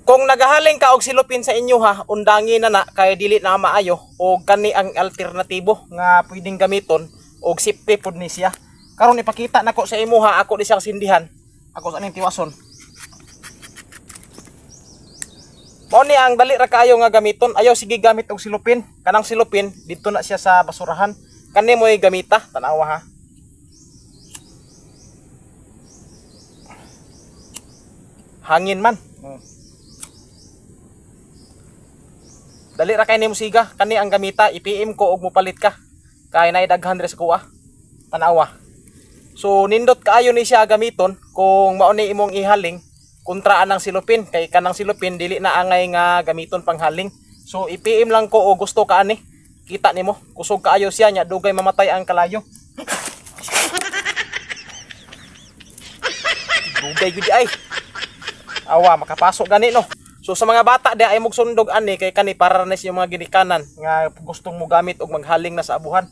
Kung nagahaling ka og silupin sa inyo ha, undangin na kay dili na maayo o kani ang alternatibo nga pwedeng gamiton og safety pud ni siya. Karon ipakita nako sa imo ha, ako di siyang sindihan. Ako sa ning tiwason. Mao ni ang dali ra kaayo nga gamiton. Ayaw sige gamit og silupin. Kanang silupin didto na siya sa basurahan. Kani mo'y gamita, tanawa ha. Hangin man. Dali ra kay nimo siga, kani ang gamita, i-PM ko og mopalit ka. Kay naay daghan sa kuha. Tanawa. So nindot kaayo ni siya gamiton kung mao ni imong ihaling kontraan ng silupin kay kanang silupin dili na angay nga gamiton panghaling. So i-PM lang ko o gusto ka ani. Kita nimo, kusog kaayo siya nya dugay mamatay ang kalayo. Dugay gud ay. Awa makapasok gani no. So sa mga bata di ay mog sundog ani kay kani para na siya mga ginikanan nga gustong mo gamit og maghaling na sa abuhan.